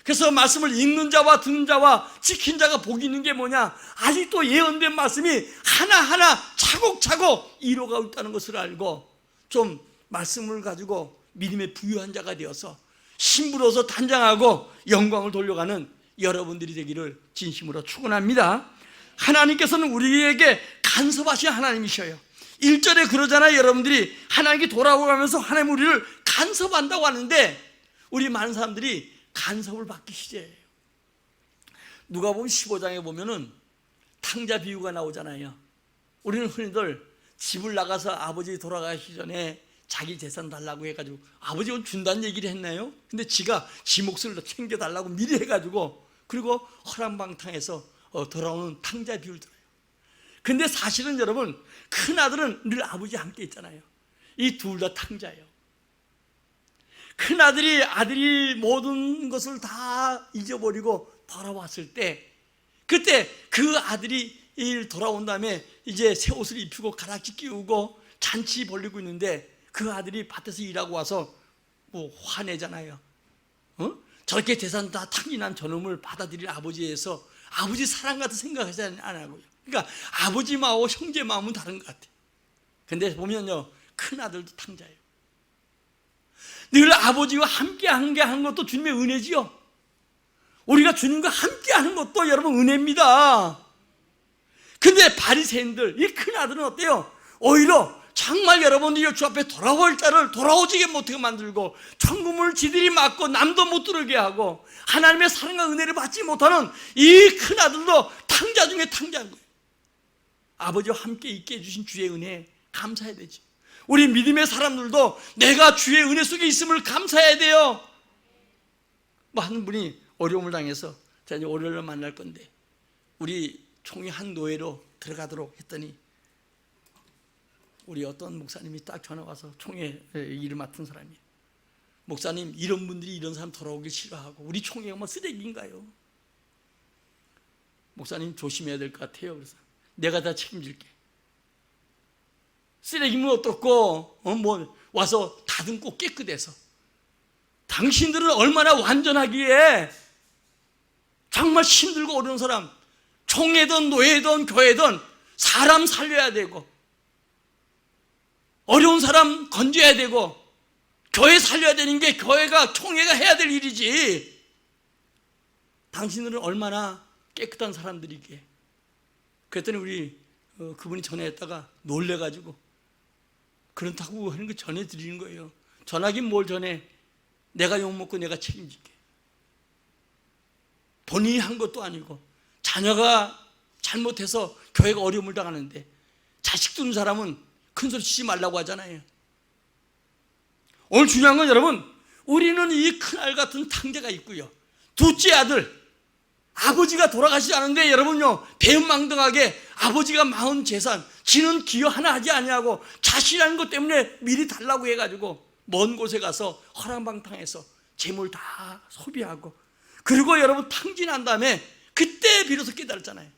[SPEAKER 1] 그래서 말씀을 읽는 자와 듣는 자와 지킨 자가 복이 있는 게 뭐냐? 아직도 예언된 말씀이 하나하나 차곡차곡 이루어가고 있다는 것을 알고 좀 말씀을 가지고 믿음의 부유한 자가 되어서 신부로서 단장하고 영광을 돌려가는 여러분들이 되기를 진심으로 축원합니다. 하나님께서는 우리에게 간섭하신 하나님이셔요. 1절에 그러잖아요. 여러분들이 하나님께 돌아오면서 하나님 우리를 간섭한다고 하는데 우리 많은 사람들이 간섭을 받기 시작해요. 누가복음 15장에 보면은 탕자 비유가 나오잖아요. 우리는 흔히들 집을 나가서 아버지 돌아가시기 전에 자기 재산 달라고 해가지고 아버지가 준다는 얘기를 했나요? 근데 지가 지 몫을 챙겨달라고 미리 해가지고 그리고 허랑방탕해서 돌아오는 탕자 비유를 들어요. 근데 사실은 여러분 큰아들은 늘 아버지와 함께 있잖아요. 이 둘 다 탕자예요. 큰아들이 아들이 모든 것을 다 잊어버리고 돌아왔을 때 그때 그 아들이 돌아온 다음에 이제 새 옷을 입히고 가락지 끼우고 잔치 벌리고 있는데 그 아들이 밭에서 일하고 와서 뭐 화내잖아요. 저렇게 재산 다 탕진한 저놈을 받아들일 아버지에서 아버지 사랑 같은 생각하지 않고요. 그러니까 아버지 마음하고 형제 마음은 다른 것 같아요. 근데 보면요 큰아들도 탕자예요. 늘 아버지와 함께 한 것도 주님의 은혜지요. 우리가 주님과 함께 하는 것도 여러분 은혜입니다. 근데 바리새인들 이 큰아들은 어때요? 오히려 정말 여러분들이 주 앞에 돌아올 자를 돌아오지게 못하게 만들고 천국문을 지들이 막고 남도 못 들어오게 하고 하나님의 사랑과 은혜를 받지 못하는 이 큰아들도 탕자 중에 탕자인 거예요. 아버지와 함께 있게 해주신 주의 은혜에 감사해야 되지. 우리 믿음의 사람들도 내가 주의 은혜 속에 있음을 감사해야 돼요. 뭐 한 분이 어려움을 당해서 자 이제 월요일에 만날 건데 우리 총회 한 노예로 들어가도록 했더니 우리 어떤 목사님이 딱 전화 와서 총회 일을 맡은 사람이에요. 목사님 이런 분들이 이런 사람 돌아오기 싫어하고 우리 총회가 뭐 쓰레기인가요? 목사님 조심해야 될 것 같아요. 그래서 내가 다 책임질게. 쓰레기면 어떻고 뭐 와서 다듬고 깨끗해서 당신들은 얼마나 완전하기에 정말 힘들고 어려운 사람 총회든 노예든 교회든 사람 살려야 되고 어려운 사람 건져야 되고 교회 살려야 되는 게 교회가 총회가 해야 될 일이지. 당신들은 얼마나 깨끗한 사람들이기에. 그랬더니 우리 그분이 전화했다가 놀래가지고 그렇다고 하는 거 전해드리는 거예요. 전하긴 뭘 전해. 내가 욕먹고 내가 책임질게. 본인이 한 것도 아니고 자녀가 잘못해서 교회가 어려움을 당하는데 자식 두는 사람은 큰 소리 치지 말라고 하잖아요. 오늘 중요한 건 여러분 우리는 이 큰아들 같은 탕자가 있고요. 둘째 아들 아버지가 돌아가시지 않은데 여러분요 배은망덕하게 아버지가 마은 재산 지는 기여 하나 하지 아니하고 자신이라는 것 때문에 미리 달라고 해가지고 먼 곳에 가서 허랑방탕해서 재물 다 소비하고 그리고 여러분 탕진한 다음에 그때 비로소 깨달았잖아요.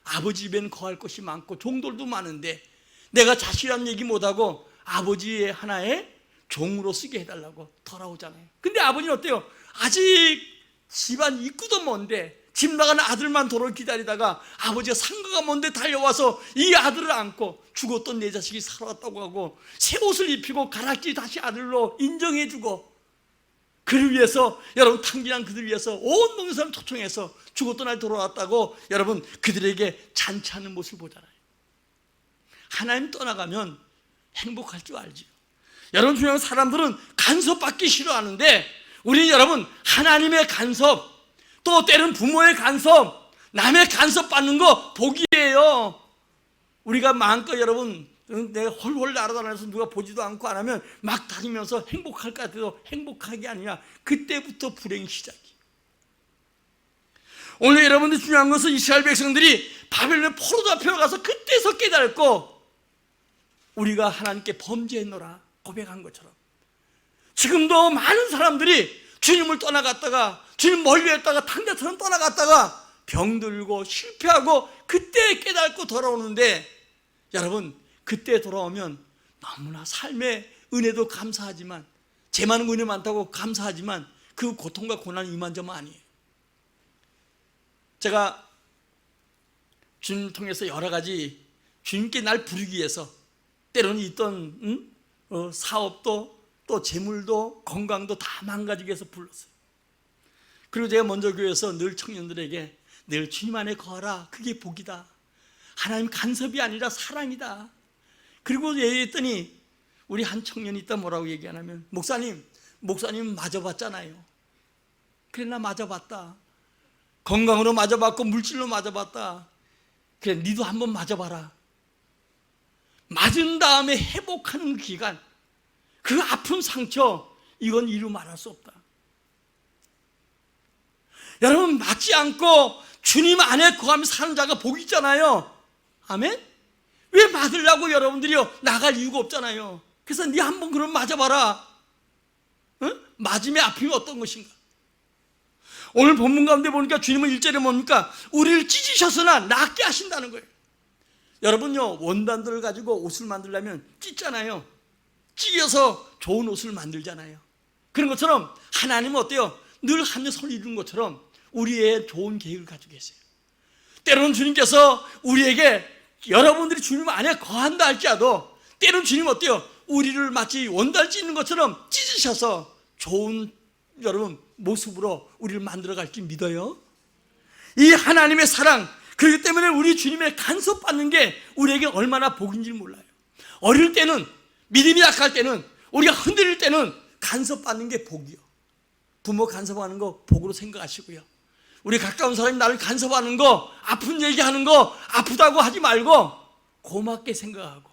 [SPEAKER 1] 아버지 집에는 거할 것이 많고 종들도 많은데 내가 자신이라는 얘기 못하고 아버지의 하나의 종으로 쓰게 해달라고 돌아오잖아요. 근데 아버지는 어때요? 아직 집안 입구도 먼데 집 나가는 아들만 도로 기다리다가 아버지가 상가가 먼데 달려와서 이 아들을 안고 죽었던 내 자식이 살아왔다고 하고 새 옷을 입히고 가락지 다시 아들로 인정해주고 그를 위해서 여러분 탕진한 그들 위해서 온 동네 사람 초청해서 죽었던 아들 돌아왔다고 여러분 그들에게 잔치하는 모습을 보잖아요. 하나님 떠나가면 행복할 줄 알지요. 여러분 중요한 사람들은 간섭받기 싫어하는데 우리 여러분 하나님의 간섭 또 때론 부모의 간섭 남의 간섭받는 거 복이에요. 우리가 마음껏 여러분 내가 홀홀 날아다녀서 누가 보지도 않고 안 하면 막 다니면서 행복할 것 같아도 행복하게 아니라 그때부터 불행이 시작이. 오늘 여러분들 중요한 것은 이스라엘 백성들이 바벨론 포로 잡혀가서 그때서 깨닫고 우리가 하나님께 범죄했노라 고백한 것처럼 지금도 많은 사람들이 주님을 떠나갔다가 주님 멀리했다가 탕자처럼 떠나갔다가 병들고 실패하고 그때 깨닫고 돌아오는데 여러분 그때 돌아오면 너무나 삶의 은혜도 감사하지만 제 많은 은혜 많다고 감사하지만 그 고통과 고난이 임한 점은 아니에요. 제가 주님 통해서 여러 가지 주님께 날 부르기 위해서 때로는 있던 사업도 또 재물도 건강도 다 망가지기 위해서 불렀어요. 그리고 제가 먼저 교회에서 늘 청년들에게 늘 주님 안에 거하라 그게 복이다. 하나님 간섭이 아니라 사랑이다. 그리고 얘기했더니 우리 한 청년이 있다 뭐라고 얘기하냐면 목사님 맞아봤잖아요. 그래 나 맞아봤다. 건강으로 맞아봤고 물질로 맞아봤다. 그래 니도 한번 맞아봐라. 맞은 다음에 회복하는 기간 그 아픈 상처 이건 이루 말할 수 없다. 여러분 맞지 않고 주님 안에 거하며 사는 자가 복이 있잖아요. 아멘? 왜 맞으려고 여러분들이요 나갈 이유가 없잖아요. 그래서 네 한번 그럼 맞아봐라. 응? 맞음의 아픔이 어떤 것인가. 오늘 본문 가운데 보니까 주님은 1절에 뭡니까? 우리를 찢으셨으나 낫게 하신다는 거예요. 여러분요 원단들을 가지고 옷을 만들려면 찢잖아요. 찢어서 좋은 옷을 만들잖아요. 그런 것처럼 하나님은 어때요? 늘 하며 손을 이루는 것처럼 우리의 좋은 계획을 가지고 계세요. 때로는 주님께서 우리에게 여러분들이 주님 안에 거한다 할지라도 때로는 주님 어때요? 우리를 마치 원단 찢는 것처럼 찢으셔서 좋은 여러분 모습으로 우리를 만들어 갈지 믿어요. 이 하나님의 사랑 그렇기 때문에 우리 주님의 간섭받는 게 우리에게 얼마나 복인지 몰라요. 어릴 때는 믿음이 약할 때는 우리가 흔들릴 때는 간섭받는 게 복이요. 부모 간섭하는 거 복으로 생각하시고요. 우리 가까운 사람이 나를 간섭하는 거 아픈 얘기하는 거 아프다고 하지 말고 고맙게 생각하고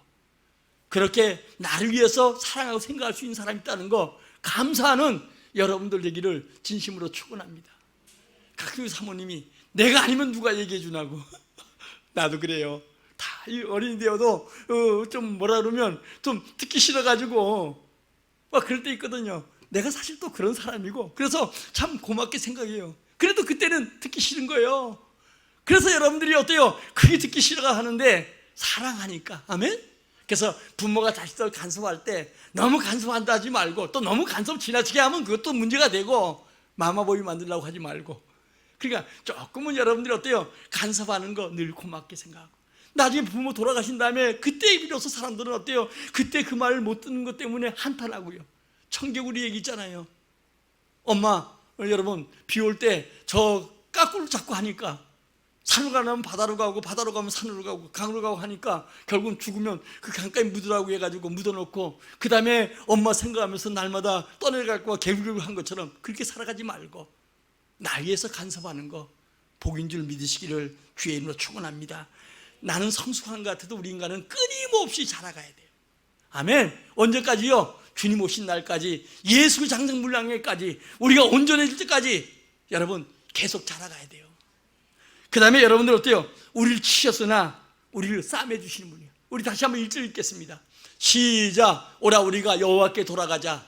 [SPEAKER 1] 그렇게 나를 위해서 사랑하고 생각할 수 있는 사람이 있다는 거 감사하는 여러분들 되기를 진심으로 축원합니다. 가끔 사모님이 내가 아니면 누가 얘기해 주냐고 나도 그래요. 다 어린이 되어도 좀 뭐라 그러면 좀 듣기 싫어가지고 막 그럴 때 있거든요. 내가 사실 또 그런 사람이고 그래서 참 고맙게 생각해요. 그래도 그때는 듣기 싫은 거예요. 그래서 여러분들이 어때요? 그게 듣기 싫어가 하는데 사랑하니까 아멘? 그래서 부모가 자식들 간섭할 때 너무 간섭한다 하지 말고 또 너무 간섭 지나치게 하면 그것도 문제가 되고 마마보이 만들려고 하지 말고 그러니까 조금은 여러분들이 어때요? 간섭하는 거 늘 고맙게 생각하고 나중에 부모 돌아가신 다음에 그때 비로소 사람들은 어때요? 그때 그 말을 못 듣는 것 때문에 한탄하고요. 청개구리 얘기 있잖아요. 엄마 여러분 비 올 때 저 까꿀을 자꾸 하니까 산으로 가면 바다로 가고 바다로 가면 산으로 가고 강으로 가고 하니까 결국은 죽으면 그 강가에 묻으라고 해가지고 묻어놓고 그 다음에 엄마 생각하면서 날마다 떠내려갈 거와 개구리를 한 것처럼 그렇게 살아가지 말고 날 위해서 간섭하는 거 복인 줄 믿으시기를 주의 이름으로 축원합니다. 나는 성숙한 것 같아도 우리 인간은 끊임없이 자라가야 돼요. 아멘. 언제까지요? 주님 오신 날까지 예수 장성불량일까지 우리가 온전해질 때까지 여러분 계속 자라가야 돼요. 그 다음에 여러분들 어때요? 우리를 치셨으나 우리를 싸매 주시는 분이에요. 우리 다시 한번 1절 읽겠습니다. 시작. 오라 우리가 여호와께 돌아가자.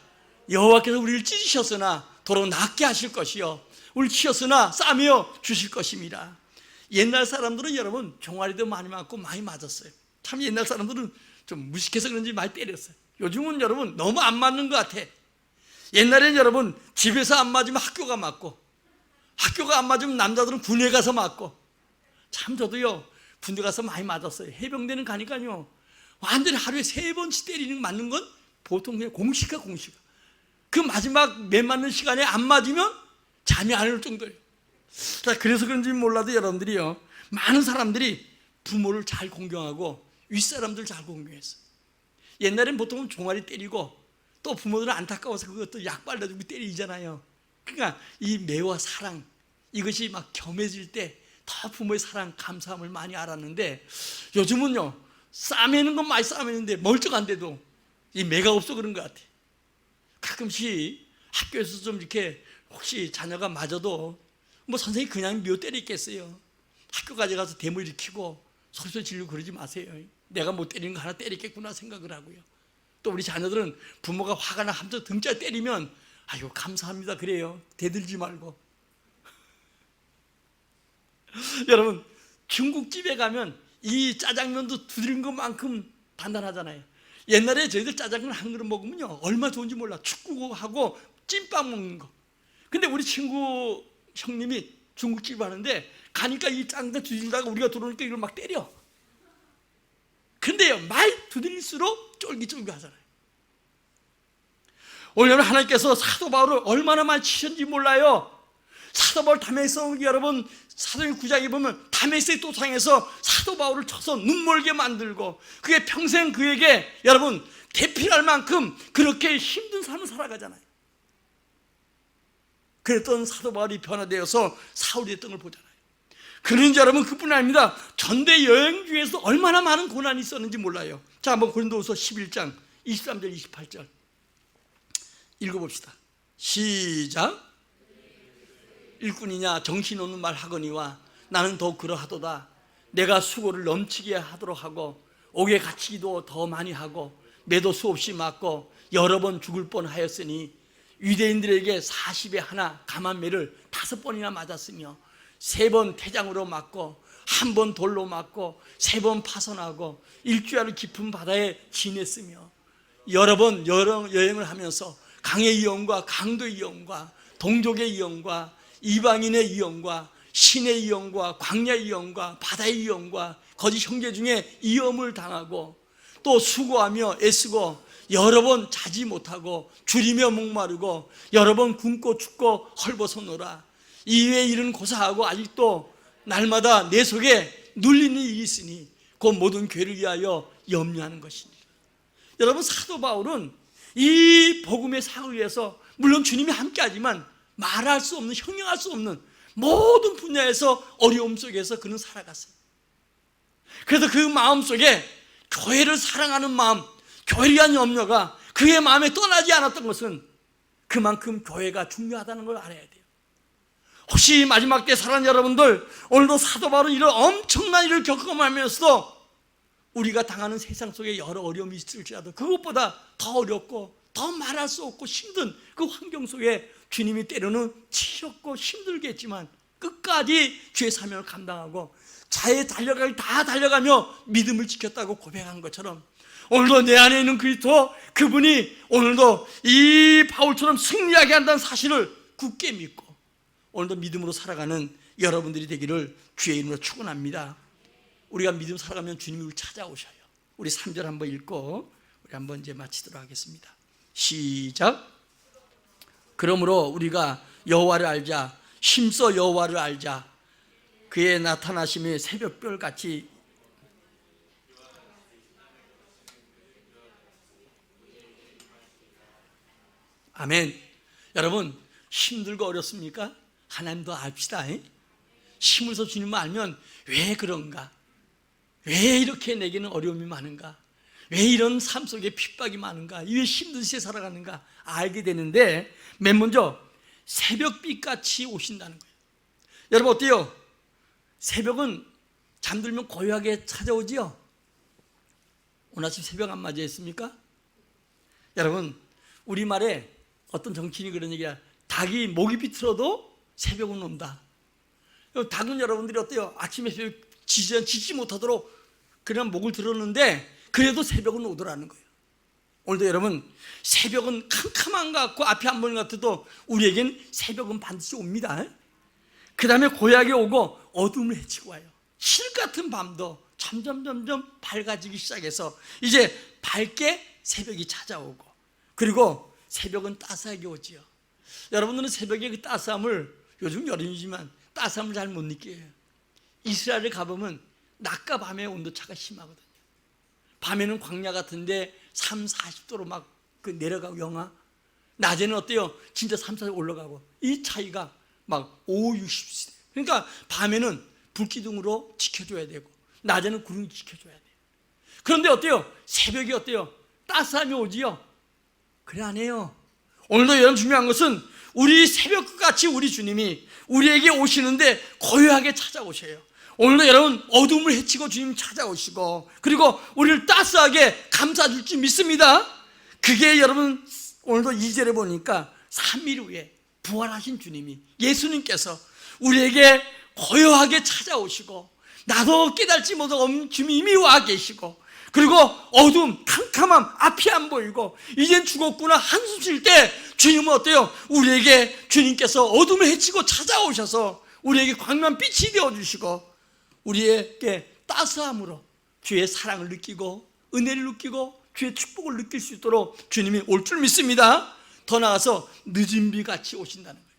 [SPEAKER 1] 여호와께서 우리를 찢으셨으나 도로 낫게 하실 것이요 우리를 치셨으나 싸매어 주실 것입니다. 옛날 사람들은 여러분 종아리도 많이 맞고 많이 맞았어요. 참 옛날 사람들은 좀 무식해서 그런지 많이 때렸어요. 요즘은 여러분 너무 안 맞는 것 같아. 옛날에는 여러분 집에서 안 맞으면 학교가 맞고 학교가 안 맞으면 남자들은 군에 가서 맞고 참 저도요 군대 가서 많이 맞았어요. 해병대는 가니까요 완전히 하루에 3번씩 때리는 맞는 건 보통 그냥 공식이야. 그 마지막 매 맞는 시간에 안 맞으면 잠이 안 올 정도예요. 그래서 그런지 몰라도 여러분들이요 많은 사람들이 부모를 잘 공경하고 윗사람들 잘 공경했어요. 옛날엔 보통은 종아리 때리고 또 부모들은 안타까워서 그것도 약 발라주고 때리잖아요. 그러니까 이 매와 사랑 이것이 막 겸해질 때 더 부모의 사랑 감사함을 많이 알았는데 요즘은요 싸매는 건 많이 싸매는데 멀쩡한데도 이 매가 없어 그런 것 같아. 가끔씩 학교에서 좀 이렇게 혹시 자녀가 맞아도 뭐 선생님이 그냥 미워 때리겠어요. 학교까지 가서 데모 일으키고 소리소리 지르고 그러지 마세요. 내가 못 때리는 거 하나 때리겠구나 생각을 하고요. 또 우리 자녀들은 부모가 화가 나 하면서 등짝 때리면 아유 감사합니다 그래요. 대들지 말고. 여러분 중국집에 가면 이 짜장면도 두드린 것만큼 단단하잖아요. 옛날에 저희들 짜장면 한 그릇 먹으면요 얼마 좋은지 몰라. 축구하고 찐빵 먹는 거. 근데 우리 친구 형님이 중국집 하는데 가니까 이 짱다 두드리다가 우리가 들어오니까 이걸 막 때려. 근데요 말 두드릴수록 쫄깃쫄깃하잖아요. 오늘 하나님께서 사도 바울을 얼마나 많이 치셨는지 몰라요. 사도 바울 다메섹 여러분 사도행 9장에 보면 다메섹 도상에서 사도 바울을 쳐서 눈멀게 만들고 그게 평생 그에게 여러분 대필할 만큼 그렇게 힘든 삶을 살아가잖아요. 그랬던 사도 바울이 변화되어서 사울이 됐던 걸 보잖아요. 그런지 여러분 그뿐 아닙니다. 전대 여행 중에서 얼마나 많은 고난이 있었는지 몰라요. 자 한번 고린도후서 11장 23절 28절 읽어봅시다. 시작. 일꾼이냐 정신없는 말 하거니와 나는 더욱 그러하도다. 내가 수고를 넘치게 하도록 하고 옥에 갇히기도 더 많이 하고 매도 수없이 맞고 여러 번 죽을 뻔하였으니 유대인들에게 40에 하나 감한매를 5번이나 맞았으며 3번 태장으로 맞고 1번 돌로 맞고 3번 파선하고 일주일을 깊은 바다에 지냈으며 여러 번 여러 여행을 하면서 강의 위험과 강도의 위험과 동족의 위험과 이방인의 위험과 신의 위험과 광야의 위험과 바다의 위험과 거짓 형제 중에 위험을 당하고 또 수고하며 애쓰고 여러 번 자지 못하고 줄이며 목마르고 여러 번 굶고 춥고 헐벗어노라. 이외의 일은 고사하고 아직도 날마다 내 속에 눌리는 일이 있으니 그 모든 교회를 위하여 염려하는 것입니다. 여러분 사도 바울은 이 복음의 사역을 위해서 물론 주님이 함께하지만 말할 수 없는 형용할 수 없는 모든 분야에서 어려움 속에서 그는 살아갔어요. 그래서 그 마음 속에 교회를 사랑하는 마음, 교회에 대한 염려가 그의 마음에 떠나지 않았던 것은 그만큼 교회가 중요하다는 걸 알아야 돼요. 혹시 마지막 때 살아가는 여러분들 오늘도 사도 바울은 이런 엄청난 일을 겪어가면서도 우리가 당하는 세상 속에 여러 어려움이 있을지라도 그것보다 더 어렵고 더 말할 수 없고 힘든 그 환경 속에 주님이 때로는 치셨고 힘들겠지만 끝까지 주의 사명을 감당하고 자의 달려가기 다 달려가며 믿음을 지켰다고 고백한 것처럼 오늘도 내 안에 있는 그리스도 그분이 오늘도 이 바울처럼 승리하게 한다는 사실을 굳게 믿고 오늘도 믿음으로 살아가는 여러분들이 되기를 주의 이름으로 축원합니다. 우리가 믿음 살아가면 주님이 우리를 찾아오셔요. 우리 3절 한번 읽고 우리 한번 이제 마치도록 하겠습니다. 시작. 그러므로 우리가 여호와를 알자. 힘써 여호와를 알자. 그의 나타나심이 새벽별같이 아멘. 여러분 힘들고 어렵습니까? 하나님 더 압시다. 힘을서 주님을 알면 왜 그런가? 왜 이렇게 내게는 어려움이 많은가? 왜 이런 삶 속에 핍박이 많은가? 왜 힘든 시에 살아가는가? 알게 되는데 맨 먼저 새벽빛같이 오신다는 거예요. 여러분 어때요? 새벽은 잠들면 고요하게 찾아오지요? 오늘 아침 새벽 안 맞이했습니까? 여러분 우리말에 어떤 정치인이 그런 얘기야. 닭이 목이 비틀어도 새벽은 온다. 닭은 여러분들이 어때요? 아침에 새벽 짖지 못하도록 그냥 목을 들었는데 그래도 새벽은 오더라는 거예요. 오늘도 여러분 새벽은 캄캄한 것 같고 앞이 안 보이는 것 같아도 우리에겐 새벽은 반드시 옵니다. 그 다음에 고요하게 오고 어둠을 헤치고 와요. 실 같은 밤도 점점 밝아지기 시작해서 이제 밝게 새벽이 찾아오고 그리고 새벽은 따스하게 오지요. 여러분들은 새벽에 그 따스함을 요즘 여름이지만 따스함을 잘 못 느껴요. 이스라엘에 가보면 낮과 밤의 온도차가 심하거든요. 밤에는 광야 같은데 3, 40도로 막 그 내려가고 영하 낮에는 어때요? 진짜 3, 40 올라가고 이 차이가 막 5, 60도 그러니까 밤에는 불기둥으로 지켜줘야 되고 낮에는 구름이 지켜줘야 돼요. 그런데 어때요? 새벽이 어때요? 따스함이 오지요? 그래 안 해요. 오늘도 여러분 중요한 것은 우리 새벽같이 우리 주님이 우리에게 오시는데 고요하게 찾아오셔요. 오늘도 여러분 어둠을 헤치고 주님 찾아오시고 그리고 우리를 따스하게 감싸줄 줄 믿습니다. 그게 여러분 오늘도 2절에 보니까 3일 후에 부활하신 주님이 예수님께서 우리에게 고요하게 찾아오시고 나도 깨달지 못하고 주님이 이미 와 계시고 그리고 어둠 캄캄함 앞이 안 보이고 이젠 죽었구나 한숨 쉴 때 주님은 어때요? 우리에게 주님께서 어둠을 헤치고 찾아오셔서 우리에게 광명한 빛이 되어주시고 우리에게 따스함으로 주의 사랑을 느끼고 은혜를 느끼고 주의 축복을 느낄 수 있도록 주님이 올 줄 믿습니다. 더 나아가서 늦은 비같이 오신다는 거예요.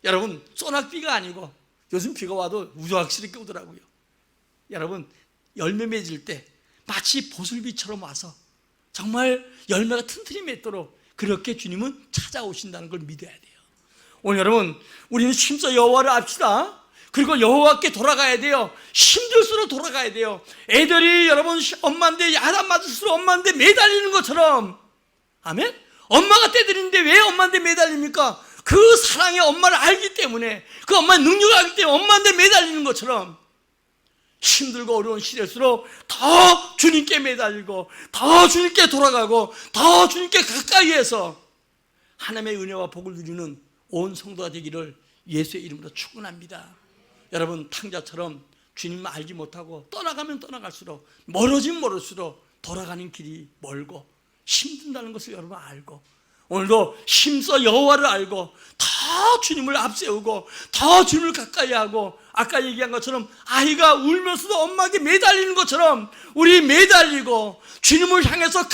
[SPEAKER 1] 여러분 소낙비가 아니고 요즘 비가 와도 우악스럽게 오더라고요. 여러분 열매 맺을 때 마치 보슬비처럼 와서 정말 열매가 튼튼히 맺도록 그렇게 주님은 찾아오신다는 걸 믿어야 돼요. 오늘 여러분 우리는 힘써 여호와를 압시다. 그리고 여호와께 돌아가야 돼요. 힘들수록 돌아가야 돼요. 애들이 여러분 엄마인데 야단 맞을수록 엄마인데 매달리는 것처럼 아멘? 엄마가 때리는데 왜 엄마한테 매달립니까? 그 사랑의 엄마를 알기 때문에 그 엄마의 능력을 알기 때문에 엄마한테 매달리는 것처럼 힘들고 어려운 시대일수록 더 주님께 매달리고 더 주님께 돌아가고 더 주님께 가까이 해서 하나님의 은혜와 복을 누리는 온 성도가 되기를 예수의 이름으로 축원합니다. 여러분 탕자처럼 주님을 알지 못하고 떠나가면 떠나갈수록 멀어지면 멀을수록 돌아가는 길이 멀고 힘든다는 것을 여러분 알고 오늘도 힘써 여호와를 알고 더 주님을 앞세우고 더 주님을 가까이 하고 아까 얘기한 것처럼 아이가 울면서도 엄마에게 매달리는 것처럼 우리 매달리고 주님을 향해서